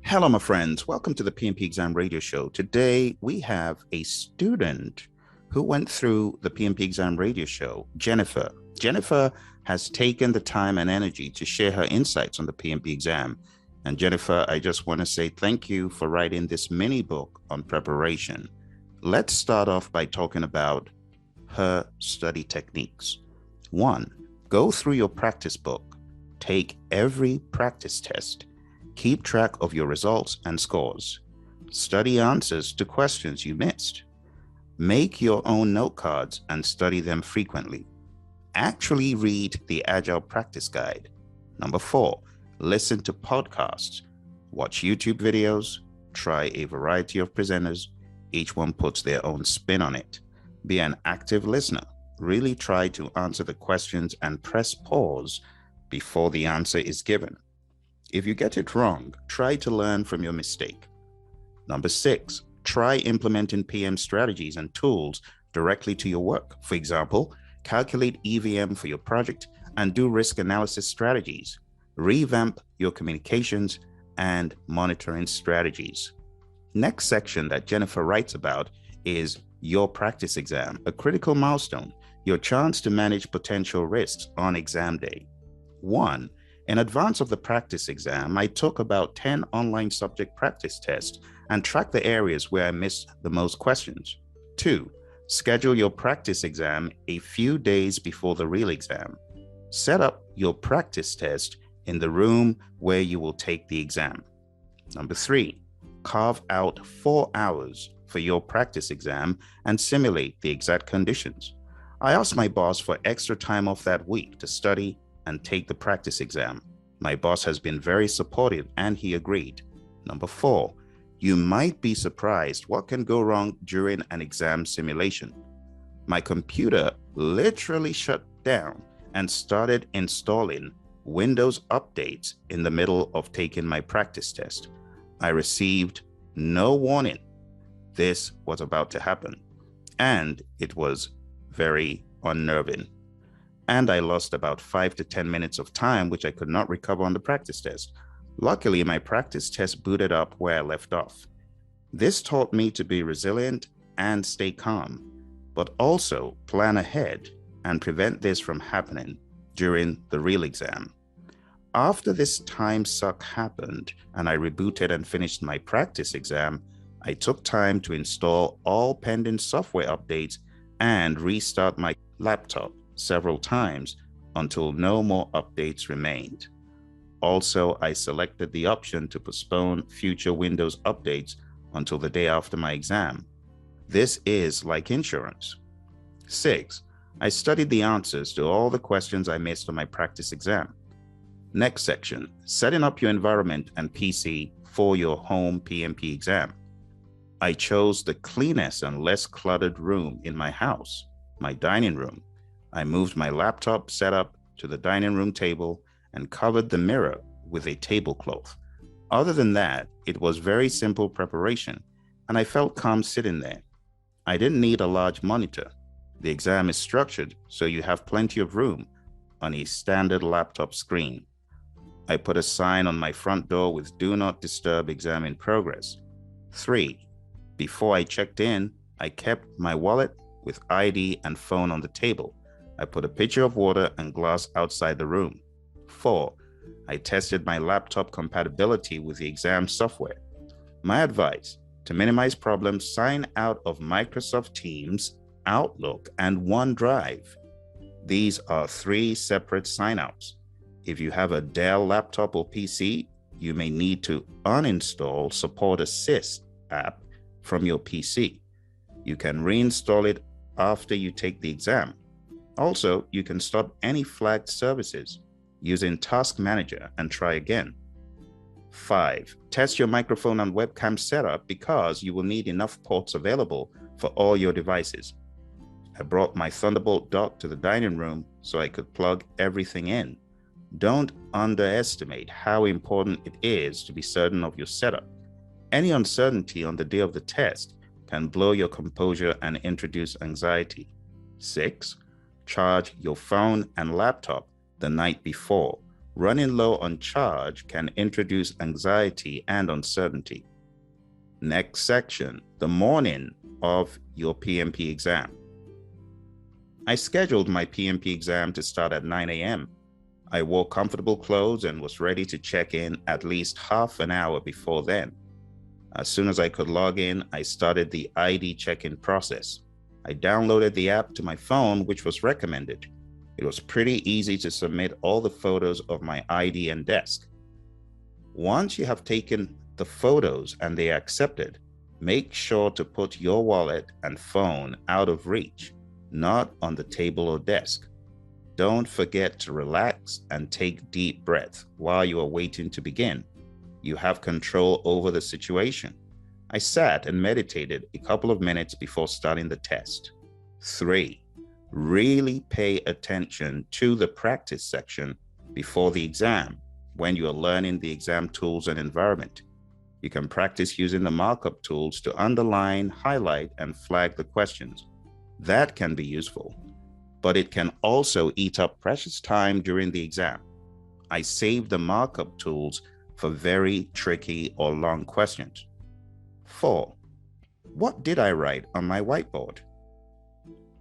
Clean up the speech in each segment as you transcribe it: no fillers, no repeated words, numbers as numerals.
Hello, my friends. Welcome to the PMP Exam Radio Show. Today, we have a student who went through the PMP Exam Radio Show, Jennifer. Jennifer has taken the time and energy to share her insights on the PMP exam. And Jennifer, I just want to say thank you for writing this mini book on preparation. Let's start off by talking about her study techniques. 1. Go through your practice book. Take every practice test. Keep track of your results and scores. Study answers to questions you missed. Make your own note cards and study them frequently. Actually read the Agile practice guide. Number 4, listen to podcasts. Watch YouTube videos. Try a variety of presenters. Each one puts their own spin on it. Be an active listener. Really try to answer the questions and press pause before the answer is given. If you get it wrong, try to learn from your mistake. Number 6, try implementing PM strategies and tools directly to your work. For example, calculate EVM for your project and do risk analysis strategies. Revamp your communications and monitoring strategies. Next section that Jennifer writes about is your practice exam, a critical milestone, your chance to manage potential risks on exam day. 1. In advance of the practice exam, I took about 10 online subject practice tests and tracked the areas where I missed the most questions. 2. Schedule your practice exam a few days before the real exam. Set up your practice test in the room where you will take the exam. Number 3. Carve out 4 hours for your practice exam and simulate the exact conditions. I asked my boss for extra time off that week to study and take the practice exam. My boss has been very supportive and he agreed. Number 4, you might be surprised what can go wrong during an exam simulation. My computer literally shut down and started installing Windows updates in the middle of taking my practice test. I received no warning this was about to happen, and it was very unnerving. And I lost about 5 to 10 minutes of time, which I could not recover on the practice test. Luckily, my practice test booted up where I left off. This taught me to be resilient and stay calm, but also plan ahead and prevent this from happening during the real exam. After this time suck happened and I rebooted and finished my practice exam, I took time to install all pending software updates and restart my laptop several times until no more updates remained. Also, I selected the option to postpone future Windows updates until the day after my exam. This is like insurance. 6, I studied the answers to all the questions I missed on my practice exam. Next section, setting up your environment and PC for your home PMP exam. I chose the cleanest and less cluttered room in my house, my dining room. I moved my laptop setup to the dining room table and covered the mirror with a tablecloth. Other than that, it was very simple preparation, and I felt calm sitting there. I didn't need a large monitor. The exam is structured so you have plenty of room on a standard laptop screen. I put a sign on my front door with "Do Not Disturb Exam in Progress." 3. Before I checked in, I kept my wallet with ID and phone on the table. I put a pitcher of water and glass outside the room. 4. I tested my laptop compatibility with the exam software. My advice: to minimize problems, sign out of Microsoft Teams, Outlook, and OneDrive. These are 3 separate sign-outs. If you have a Dell laptop or PC, you may need to uninstall Support Assist app from your PC. You can reinstall it after you take the exam. Also, you can stop any flagged services using Task Manager and try again. 5. Test your microphone and webcam setup because you will need enough ports available for all your devices. I brought my Thunderbolt dock to the dining room so I could plug everything in. Don't underestimate how important it is to be certain of your setup. Any uncertainty on the day of the test can blow your composure and introduce anxiety. 6. Charge your phone and laptop the night before Running low on charge can introduce anxiety and uncertainty. Next section, the morning of your PMP exam. I scheduled my PMP exam to start at 9 a.m. I wore comfortable clothes and was ready to check in at least half an hour before then. As soon as I could log in, I started the ID check-in process. I downloaded the app to my phone, which was recommended. It was pretty easy to submit all the photos of my ID and desk. Once you have taken the photos and they are accepted, make sure to put your wallet and phone out of reach, not on the table or desk. Don't forget to relax and take deep breaths while you are waiting to begin. You have control over the situation. I sat and meditated a couple of minutes before starting the test. 3. Really pay attention to the practice section before the exam when you are learning the exam tools and environment. You can practice using the markup tools to underline, highlight, and flag the questions. That can be useful, but it can also eat up precious time during the exam. I save the markup tools for very tricky or long questions. 4. What did I write on my whiteboard?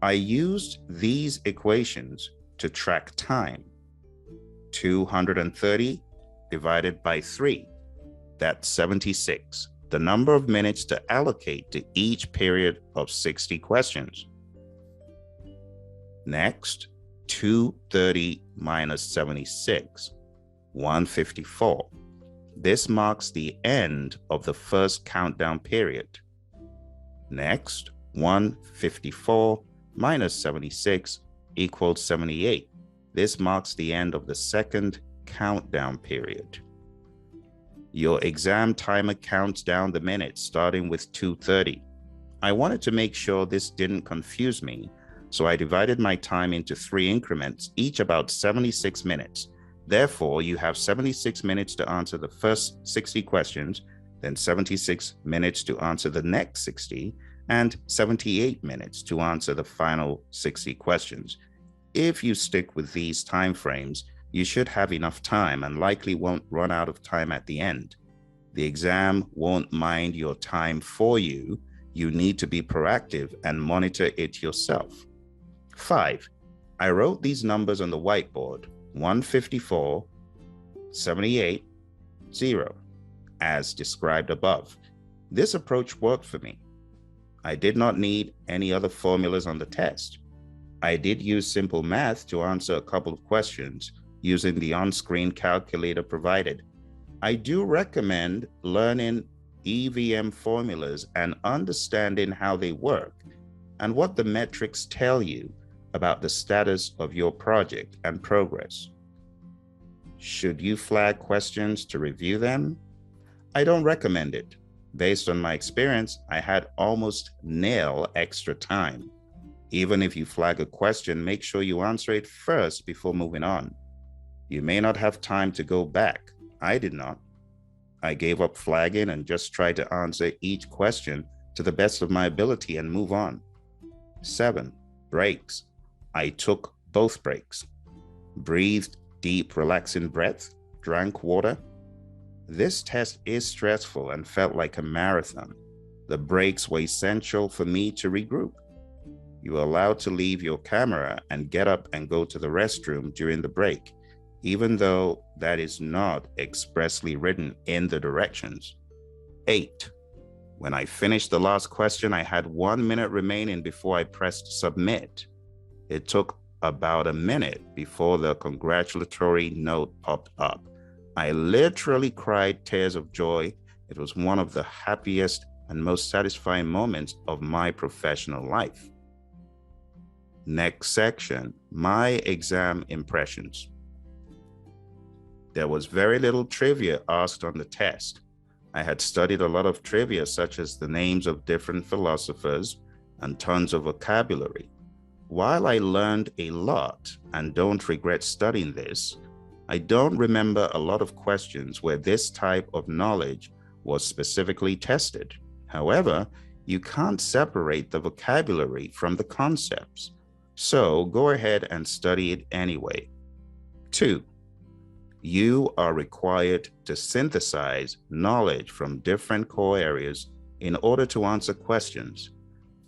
I used these equations to track time. 230 divided by 3, that's 76, the number of minutes to allocate to each period of 60 questions. Next, 230 minus 76, 154. This marks the end of the first countdown period. Next, 154 minus 76 equals 78. This marks the end of the second countdown period. Your exam timer counts down the minutes starting with 2:30. I wanted to make sure this didn't confuse me, so I divided my time into 3 increments, each about 76 minutes. Therefore, you have 76 minutes to answer the first 60 questions, then 76 minutes to answer the next 60, and 78 minutes to answer the final 60 questions. If you stick with these time frames, you should have enough time and likely won't run out of time at the end. The exam won't mind your time for you. You need to be proactive and monitor it yourself. 5. I wrote these numbers on the whiteboard, 154, 78, 0, as described above. This approach worked for me. I did not need any other formulas on the test. I did use simple math to answer a couple of questions using the on-screen calculator provided. I do recommend learning EVM formulas and understanding how they work and what the metrics tell you about the status of your project and progress. Should you flag questions to review them? I don't recommend it. Based on my experience, I had almost nil extra time. Even if you flag a question, make sure you answer it first before moving on. You may not have time to go back. I did not. I gave up flagging and just tried to answer each question to the best of my ability and move on. 7. Breaks. I took both breaks. Breathed deep, relaxing breath, drank water. This test is stressful and felt like a marathon. The breaks were essential for me to regroup. You are allowed to leave your camera and get up and go to the restroom during the break, even though that is not expressly written in the directions. 8. When I finished the last question, I had 1 minute remaining before I pressed submit. It took about a minute before the congratulatory note popped up. I literally cried tears of joy. It was one of the happiest and most satisfying moments of my professional life. Next section, my exam impressions. There was very little trivia asked on the test. I had studied a lot of trivia, such as the names of different philosophers and tons of vocabulary. While I learned a lot and don't regret studying this, I don't remember a lot of questions where this type of knowledge was specifically tested. However, you can't separate the vocabulary from the concepts, so go ahead and study it anyway. 2. You are required to synthesize knowledge from different core areas in order to answer questions.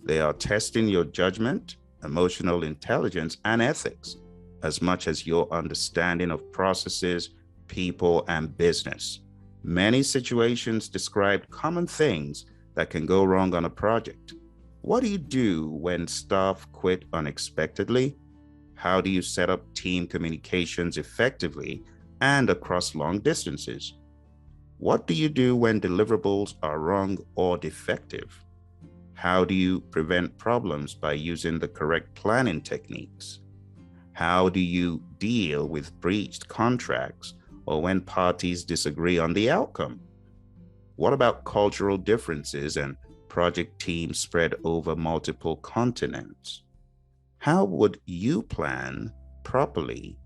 They are testing your judgment, emotional intelligence, and ethics, as much as your understanding of processes, people, and business. Many situations describe common things that can go wrong on a project. What do you do when staff quit unexpectedly? How do you set up team communications effectively and across long distances? What do you do when deliverables are wrong or defective? How do you prevent problems by using the correct planning techniques? How do you deal with breached contracts or when parties disagree on the outcome? What about cultural differences and project teams spread over multiple continents? How would you plan properly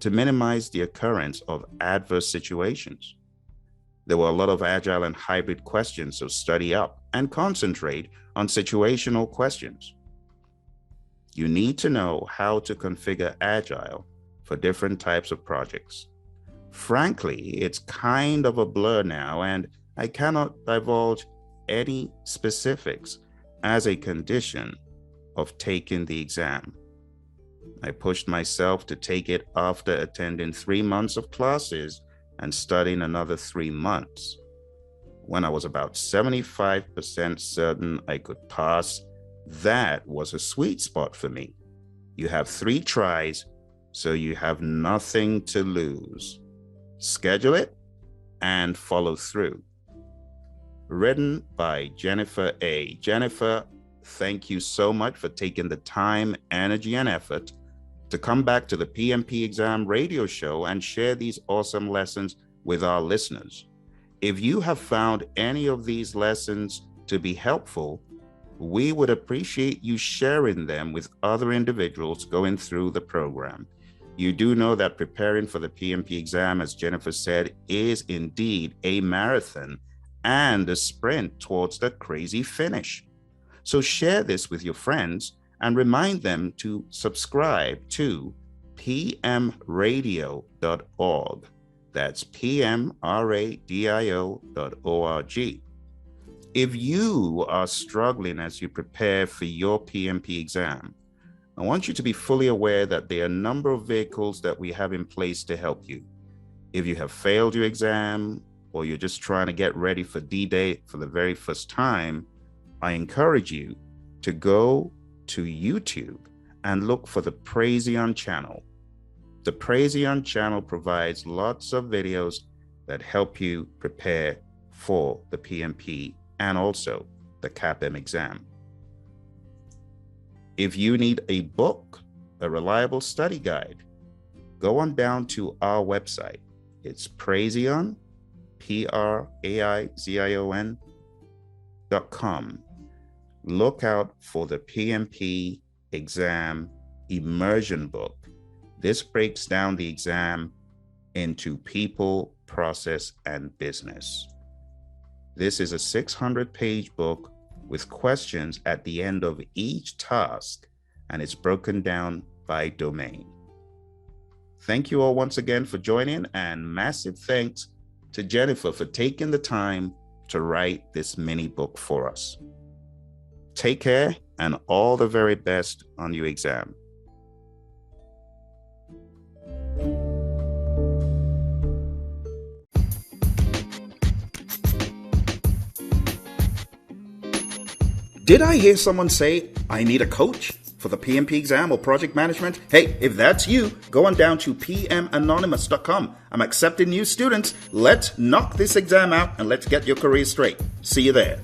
to minimize the occurrence of adverse situations? There were a lot of agile and hybrid questions, so study up and concentrate on situational questions. You need to know how to configure agile for different types of projects. Frankly, it's kind of a blur now, and I cannot divulge any specifics as a condition of taking the exam. I pushed myself to take it after attending 3 months of classes and studying another 3 months. When I was about 75% certain I could pass, that was a sweet spot for me. You have 3 tries, so you have nothing to lose. Schedule it and follow through. Written by Jennifer A. Jennifer, thank you so much for taking the time, energy, and effort to come back to the PMP Exam Radio Show and share these awesome lessons with our listeners. If you have found any of these lessons to be helpful, we would appreciate you sharing them with other individuals going through the program. You do know that preparing for the PMP exam, as Jennifer said, is indeed a marathon and a sprint towards that crazy finish. So share this with your friends and remind them to subscribe to pmradio.org. That's pmradio.org. If you are struggling as you prepare for your PMP exam, I want you to be fully aware that there are a number of vehicles that we have in place to help you. If you have failed your exam or you're just trying to get ready for D-Day for the very first time, I encourage you to go to YouTube and look for the Praizion channel. The Praizion channel provides lots of videos that help you prepare for the PMP and also the CAPM exam. If you need a book, a reliable study guide, go on down to our website. It's Praizion, Praizion.com. Look out for the PMP exam immersion book. This breaks down the exam into people, process, and business. This is a 600-page book with questions at the end of each task, and it's broken down by domain. Thank you all once again for joining, and massive thanks to Jennifer for taking the time to write this mini book for us. Take care and all the very best on your exam. Did I hear someone say, I need a coach for the PMP exam or project management? Hey, if that's you, go on down to pmanonymous.com. I'm accepting new students. Let's knock this exam out and let's get your career straight. See you there.